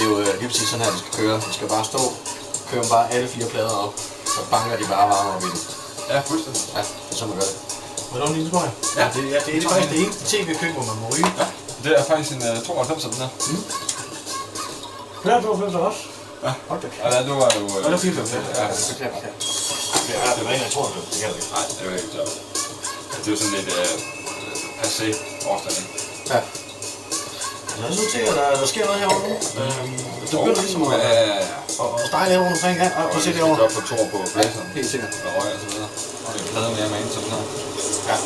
jo lige præcis sådan her, det skal køre. Det skal bare stå, køre bare alle 4 plader op, så banker de bare varme op i den. Ja, fuldstændig. Ja, det er sådan man gør det. Vil du have en lille smøg? Ja. Det er faktisk det eneste tv-køkken, hvor man må ryge. Ja, det er faktisk en 92 af den her. Det er 92 også. Ja. Hold da. Ja, det var jo... Og det er 94. Ja, det var ikke, jeg tror det. Det kan det ikke. Nej, det var ikke klart. Det er jo sådan lidt passé årsdag. Ja. Jeg synes til, at der sker noget herovre nu. Det begynder ligesom at stege herovre omkring. Ja, og se derovre. Det er godt for Thor på blæseren. Helt sikkert. Og røg og så videre. Og det er plader mere med en sådan her. Ja.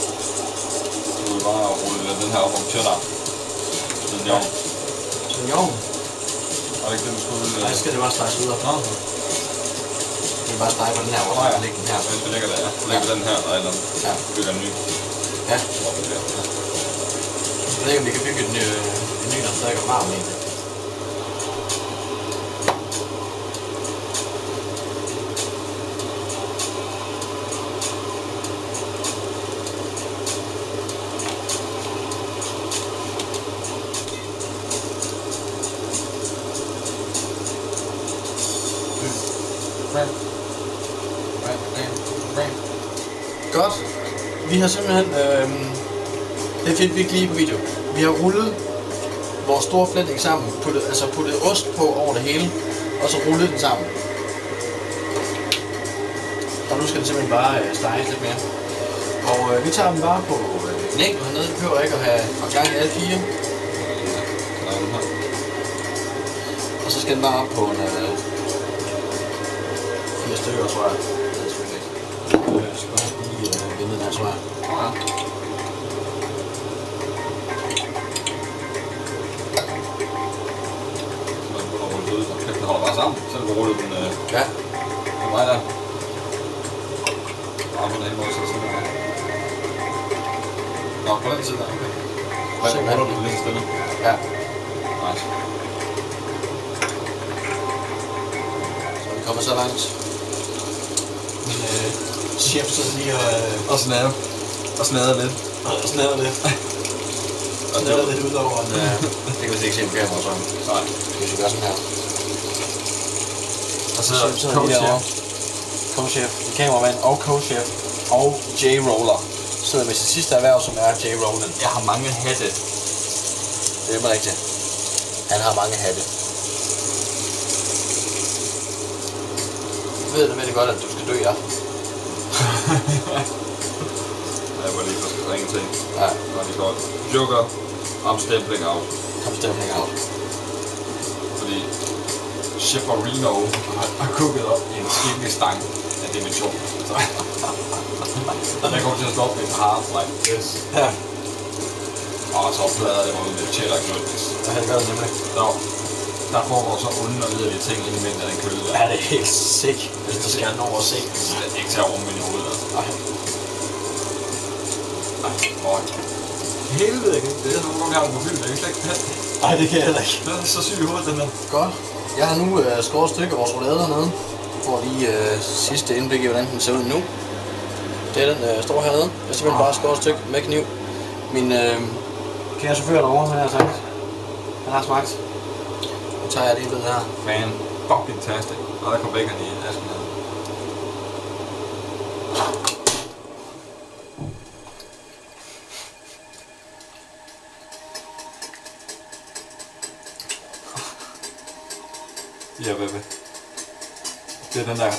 Så vil vi bare rulle den her op om cheddar. Den jorden. Den jorden? Og det ikke det, du skulle... Nej, så skal det bare stege videre. Nå. Det er bare stege på den her, og så lægge den her. Ja, vi lægger det, ja. Vi lægger den her, eller andet. Ja. Vi bygger en ny. Ja. Hvor vi bliver. Jeg ved ikke, om vi kan bygge en ny, der stadig er varm egentlig. Godt. Vi har simpelthen, det fik vi ikke lige på video. Vi har rullet vores store flætning sammen, puttet ost på over det hele, og så rullet den sammen. Og nu skal det simpelthen bare steges lidt mere. Og vi tager den bare på en enkelt hernede. Vi behøver ikke at have gang i alle 4. Og så skal den bare op på en 4 stykker, tror jeg. Jeg skal bare lige vende den her, tror jeg. Ja. Den holder bare sammen, så du ruller den... Ja. Det er mig der. Bare på den ene måde, så sådan der. Nå, på den side der, okay. Hvad ruller du lige så stille? Ja. Nice. Så vi kommer så langt. Min chef sidder lige Og snave. Og snader lidt. og snader lidt. Snader lidt ud over den. Det kan vi ikke se på kamera, så. Nej. Hvis vi gør sådan her. Og så co-chef. Co-chef, kameramand og co-chef og J-roller sidder med sit sidste erhverv, som er J-rollen. Jeg har mange hatte. Det er rigtigt. Han har mange hatte. Jeg ved det med godt, at du skal dø i aften. Jeg var lige for at ringe til. Ja. Det var lige godt. Joker. I'm stempling out. Kom stempling out. Fordi Chef Reno har kukket op i en skimmestang af dimension. Den kommer til at stoppe med et half like this. Ja. Og så plader det ud med cheddar goodness. Og han gør det nemlig. Der foregår så onde og liderlige ting indimellem af den køle der. Ja, det er helt sick, hvis du skal nå at se. Det er ikke til at rumme i hovedet, altså. Nej. Helvede, ikke? Det er nogle gange, jeg har en mobil, det er ikke slet ikke pæt. Nej, det kan jeg heller ikke. Den er så syg i hovedet, den der. Godt. Jeg har nu skåret et stykke af vores roulade hernede. For lige sidste indblik i, hvordan den ser ud nu. Det er den står hernede. Jeg har simpelthen bare skåret et stykke med kniv. Min kære chauffør derovre, han har sagt. Han har smagt. Nu tager jeg lige den her. Man, fucking tastic. Og der kom bacon i asken her. Ja, baby. Det er den der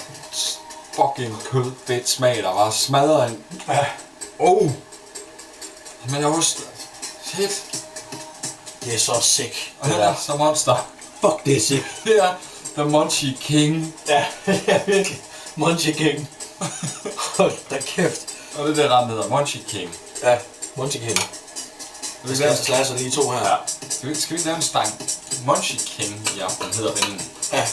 fucking kødfedt smag, der var smadret en... Men jeg også... Shit. Det er så sick. Og det er så monster. Fuck, det er sick. Det er The Munchie King. Ja, det er virkelig. Munchie King. Hold da kæft. Og det er det, der hedder Munchie King. Ja, Munchie King. Vi skal slasser lige to her. Ja. Skal vi ikke lave en stang Munchie King i aften, hedder vinden? Ja.